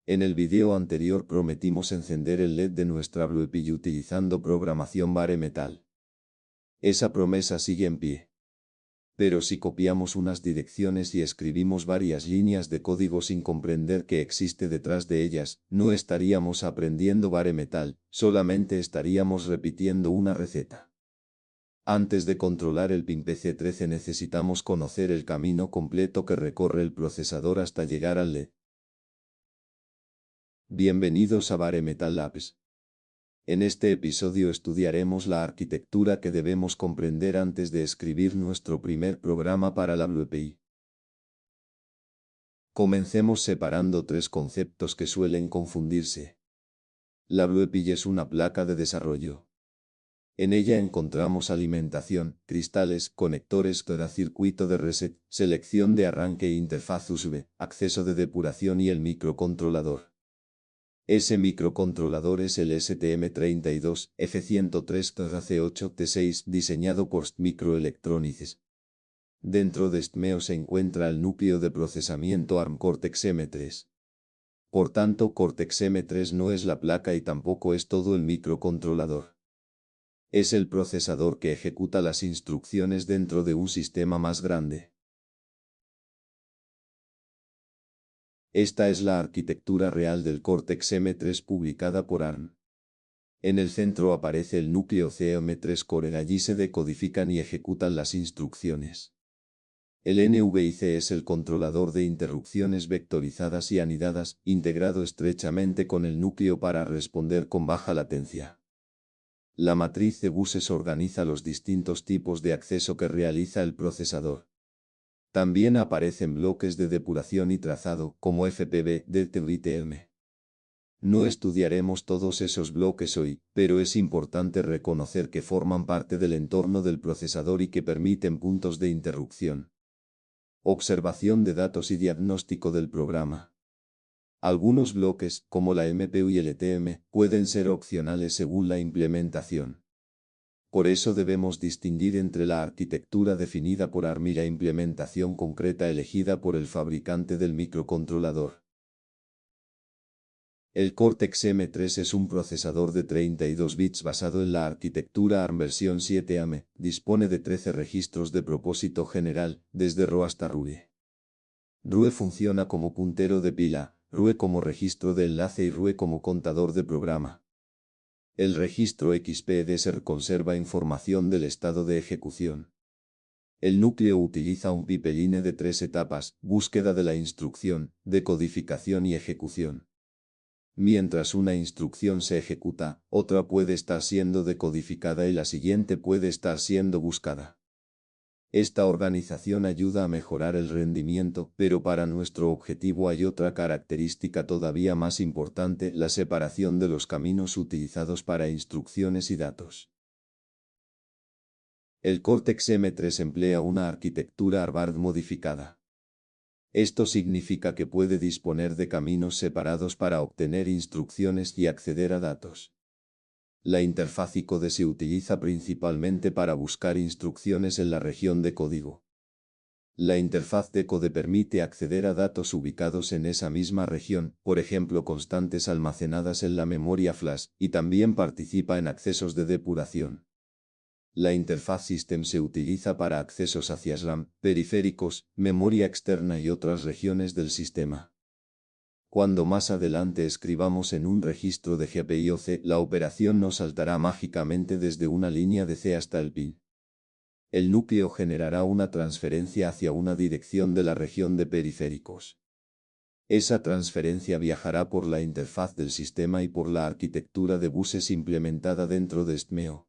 En el video anterior prometimos encender el LED de nuestra BluePi utilizando programación bare metal. Esa promesa sigue en pie. Pero si copiamos unas direcciones y escribimos varias líneas de código sin comprender qué existe detrás de ellas, no estaríamos aprendiendo bare metal, solamente estaríamos repitiendo una receta. Antes de controlar el PIN-PC13 necesitamos conocer el camino completo que recorre el procesador hasta llegar al LED. Bienvenidos a Bare Metal Labs. En este episodio estudiaremos la arquitectura que debemos comprender antes de escribir nuestro primer programa para la BluePi. Comencemos separando tres conceptos que suelen confundirse. La BluePi es una placa de desarrollo. En ella encontramos alimentación, cristales, conectores, circuito de reset, selección de arranque e interfaz USB, acceso de depuración y el microcontrolador. Ese microcontrolador es el STM32F103C8T6 diseñado por ST Microelectronics. Dentro de STMEO se encuentra el núcleo de procesamiento ARM Cortex-M3. Por tanto, Cortex-M3 no es la placa y tampoco es todo el microcontrolador. Es el procesador que ejecuta las instrucciones dentro de un sistema más grande. Esta es la arquitectura real del Cortex-M3 publicada por ARM. En el centro aparece el núcleo CM3 Core, allí se decodifican y ejecutan las instrucciones. El NVIC es el controlador de interrupciones vectorizadas y anidadas, integrado estrechamente con el núcleo para responder con baja latencia. La matriz de buses organiza los distintos tipos de acceso que realiza el procesador. También aparecen bloques de depuración y trazado, como FPV, DTM. No estudiaremos todos esos bloques hoy, pero es importante reconocer que forman parte del entorno del procesador y que permiten puntos de interrupción. Observación de datos y diagnóstico del programa. Algunos bloques, como la MPU y el ETM, pueden ser opcionales según la implementación. Por eso debemos distinguir entre la arquitectura definida por ARM y la implementación concreta elegida por el fabricante del microcontrolador. El Cortex-M3 es un procesador de 32 bits basado en la arquitectura ARM versión 7 dispone de 13 registros de propósito general, desde ROE hasta RUE. RUE funciona como puntero de pila, RUE como registro de enlace y RUE como contador de programa. El registro XPDSR conserva información del estado de ejecución. El núcleo utiliza un pipeline de 3 etapas, búsqueda de la instrucción, decodificación y ejecución. Mientras una instrucción se ejecuta, otra puede estar siendo decodificada y la siguiente puede estar siendo buscada. Esta organización ayuda a mejorar el rendimiento, pero para nuestro objetivo hay otra característica todavía más importante: la separación de los caminos utilizados para instrucciones y datos. El Cortex-M3 emplea una arquitectura Harvard modificada. Esto significa que puede disponer de caminos separados para obtener instrucciones y acceder a datos. La interfaz I-code se utiliza principalmente para buscar instrucciones en la región de código. La interfaz D-code permite acceder a datos ubicados en esa misma región, por ejemplo constantes almacenadas en la memoria flash, y también participa en accesos de depuración. La interfaz System se utiliza para accesos hacia RAM, periféricos, memoria externa y otras regiones del sistema. Cuando más adelante escribamos en un registro de GPI o C, la operación no saltará mágicamente desde una línea de C hasta el PIN. El núcleo generará una transferencia hacia una dirección de la región de periféricos. Esa transferencia viajará por la interfaz del sistema y por la arquitectura de buses implementada dentro de STMEO.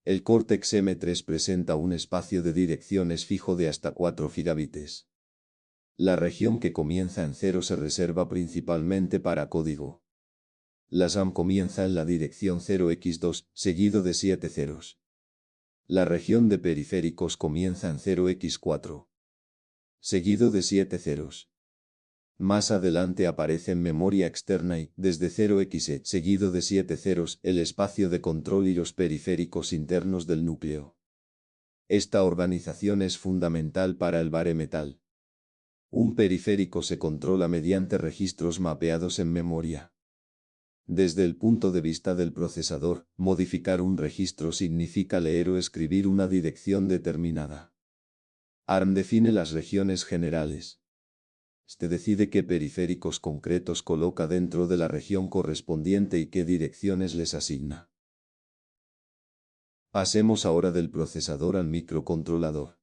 El Cortex-M3 presenta un espacio de direcciones fijo de hasta 4 gigabytes. La región que comienza en 0 se reserva principalmente para código. La RAM comienza en la dirección 0x2, seguido de 7 ceros. La región de periféricos comienza en 0x4, seguido de 7 ceros. Más adelante aparece en memoria externa y, desde 0xe, seguido de 7 ceros, el espacio de control y los periféricos internos del núcleo. Esta organización es fundamental para el bare metal. Un periférico se controla mediante registros mapeados en memoria. Desde el punto de vista del procesador, modificar un registro significa leer o escribir una dirección determinada. ARM define las regiones generales. Se decide qué periféricos concretos coloca dentro de la región correspondiente y qué direcciones les asigna. Pasemos ahora del procesador al microcontrolador.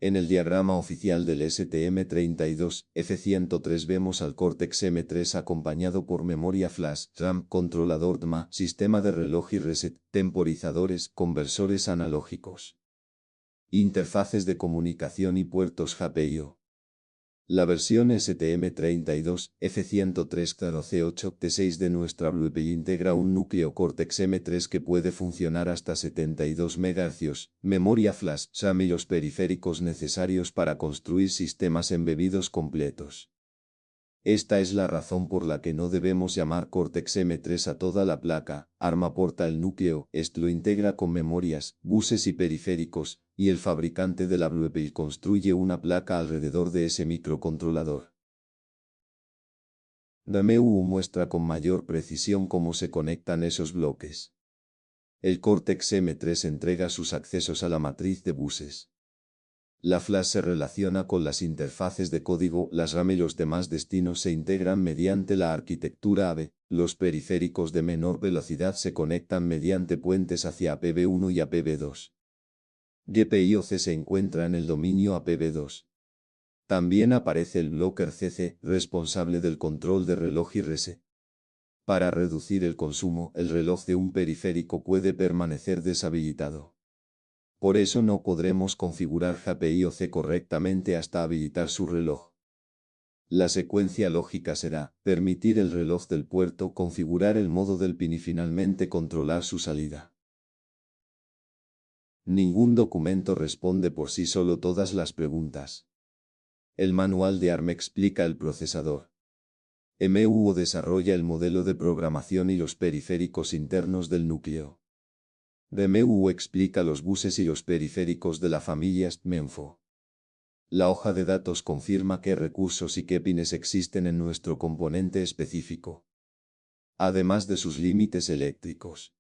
En el diagrama oficial del STM32F103 vemos al Cortex M3 acompañado por memoria flash, RAM, controlador DMA, sistema de reloj y reset, temporizadores, conversores analógicos, interfaces de comunicación y puertos GPIO. La versión STM32F103C8T6 de nuestra Bluetooth integra un núcleo Cortex M3 que puede funcionar hasta 72 MHz, memoria flash, RAM y los periféricos necesarios para construir sistemas embebidos completos. Esta es la razón por la que no debemos llamar Cortex M3 a toda la placa. ARM aporta el núcleo, esto lo integra con memorias, buses y periféricos, y el fabricante de la Bluetooth construye una placa alrededor de ese microcontrolador. La MU muestra con mayor precisión cómo se conectan esos bloques. El Cortex M3 entrega sus accesos a la matriz de buses. La flash se relaciona con las interfaces de código, las RAM y los demás destinos se integran mediante la arquitectura AV, los periféricos de menor velocidad se conectan mediante puentes hacia APv1 y APv2. GPIO-C se encuentra en el dominio APv2. También aparece el blocker CC, responsable del control de reloj y reset. Para reducir el consumo, el reloj de un periférico puede permanecer deshabilitado. Por eso no podremos configurar GPIO-C correctamente hasta habilitar su reloj. La secuencia lógica será, permitir el reloj del puerto, configurar el modo del pin y finalmente controlar su salida. Ningún documento responde por sí solo todas las preguntas. El manual de ARM explica el procesador. MU desarrolla el modelo de programación y los periféricos internos del núcleo. DMU explica los buses y los periféricos de la familia STMenfo. La hoja de datos confirma qué recursos y qué pines existen en nuestro componente específico, además de sus límites eléctricos.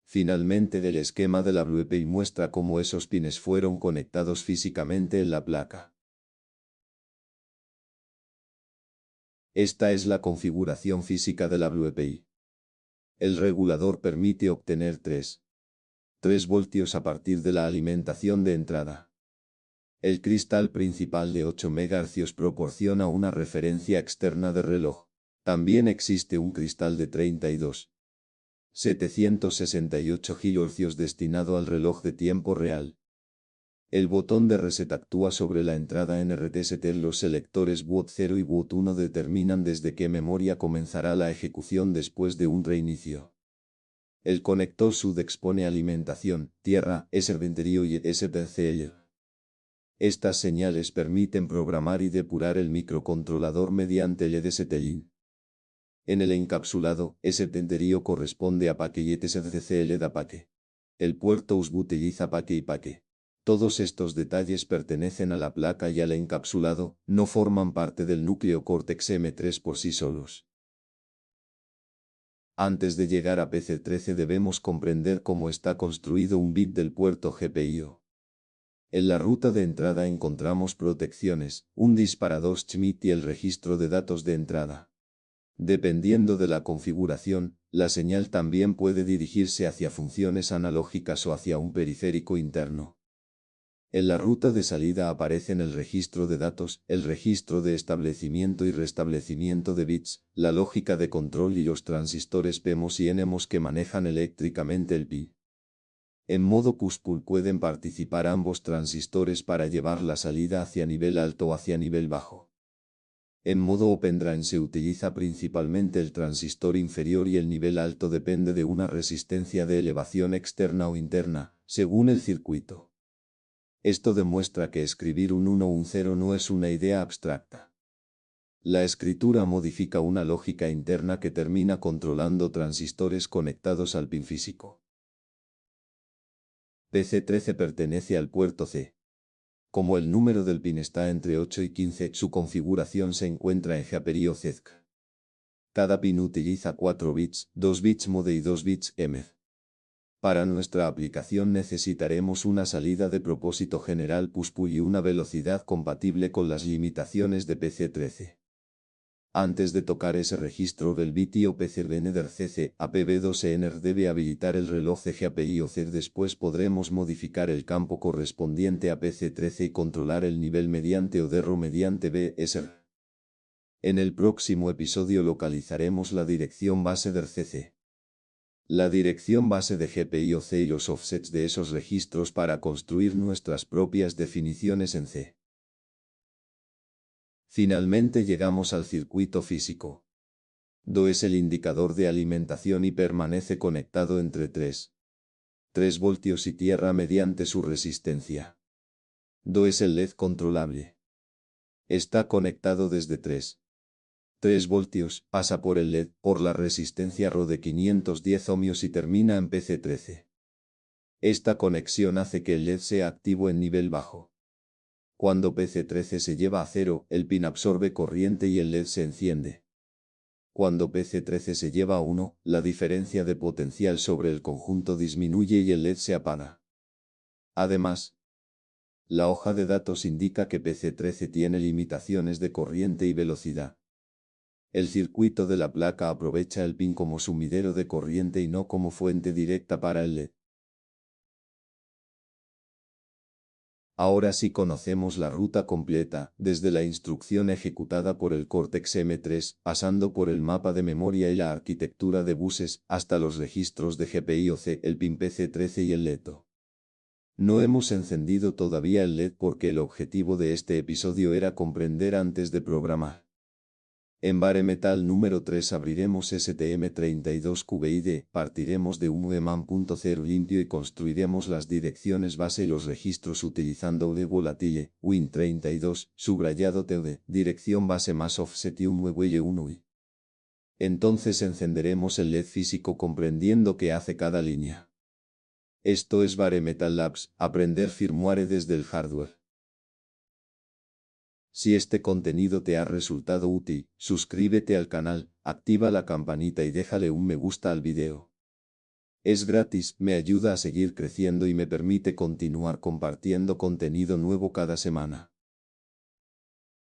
Finalmente, el esquema de la Bluetooth muestra cómo esos pines fueron conectados físicamente en la placa. Esta es la configuración física de la Bluetooth. El regulador permite obtener 3 voltios a partir de la alimentación de entrada. El cristal principal de 8 MHz proporciona una referencia externa de reloj. También existe un cristal de 32.768 GHz destinado al reloj de tiempo real. El botón de reset actúa sobre la entrada NRTST. Los selectores boot 0 y boot 1 determinan desde qué memoria comenzará la ejecución después de un reinicio. El conector SUD expone alimentación, tierra, SRVenterio y SPCL. Estas señales permiten programar y depurar el microcontrolador mediante el EDSTLIN. En el encapsulado, SRVenterio corresponde a paquetes SCCL da paque. El puerto USB utiliza paque y paque. Todos estos detalles pertenecen a la placa y al encapsulado, no forman parte del núcleo Cortex M3 por sí solos. Antes de llegar a PC13 debemos comprender cómo está construido un bit del puerto GPIO. En la ruta de entrada encontramos protecciones, un disparador Schmitt y el registro de datos de entrada. Dependiendo de la configuración, la señal también puede dirigirse hacia funciones analógicas o hacia un periférico interno. En la ruta de salida aparecen el registro de datos, el registro de establecimiento y restablecimiento de bits, la lógica de control y los transistores PMOS y NMOS que manejan eléctricamente el PI. En modo push-pull pueden participar ambos transistores para llevar la salida hacia nivel alto o hacia nivel bajo. En modo Open Drain se utiliza principalmente el transistor inferior y el nivel alto depende de una resistencia de elevación externa o interna, según el circuito. Esto demuestra que escribir un 1 o un 0 no es una idea abstracta. La escritura modifica una lógica interna que termina controlando transistores conectados al pin físico. PC13 pertenece al puerto C. Como el número del pin está entre 8 y 15, su configuración se encuentra en GPIO-CEDC. Cada pin utiliza 4 bits, 2 bits MODE y 2 bits EMED. Para nuestra aplicación necesitaremos una salida de propósito general PUSPU y una velocidad compatible con las limitaciones de PC13. Antes de tocar ese registro del BITIO PCBNER CC APB2ENER debe habilitar el reloj CGAPIO-CED. Después podremos modificar el campo correspondiente a PC13 y controlar el nivel mediante ODERRO mediante BSR. En el próximo episodio localizaremos la dirección base del CC, la dirección base de GPIO-C y los offsets de esos registros para construir nuestras propias definiciones en C. Finalmente llegamos al circuito físico. DO es el indicador de alimentación y permanece conectado entre 3 voltios y tierra mediante su resistencia. DO es el LED controlable. Está conectado desde 3 voltios, pasa por el LED, por la resistencia RO de 510 ohmios y termina en PC13. Esta conexión hace que el LED sea activo en nivel bajo. Cuando PC13 se lleva a 0, el pin absorbe corriente y el LED se enciende. Cuando PC13 se lleva a 1, la diferencia de potencial sobre el conjunto disminuye y el LED se apaga. Además, la hoja de datos indica que PC13 tiene limitaciones de corriente y velocidad. El circuito de la placa aprovecha el pin como sumidero de corriente y no como fuente directa para el LED. Ahora sí conocemos la ruta completa, desde la instrucción ejecutada por el Cortex M3, pasando por el mapa de memoria y la arquitectura de buses, hasta los registros de GPIO-C, el pin PC13 y el LED. No hemos encendido todavía el LED porque el objetivo de este episodio era comprender antes de programar. En Bare Metal número 3 abriremos STM32QBID, partiremos de un UEMAN.0 limpio y construiremos las direcciones base y los registros utilizando UD volatile, Win32, subrayado TOD, dirección base más offset y un nuevo Y1 Entonces encenderemos el LED físico comprendiendo qué hace cada línea. Esto es Bare Metal Labs, aprender firmware desde el hardware. Si este contenido te ha resultado útil, suscríbete al canal, activa la campanita y déjale un me gusta al video. Es gratis, me ayuda a seguir creciendo y me permite continuar compartiendo contenido nuevo cada semana.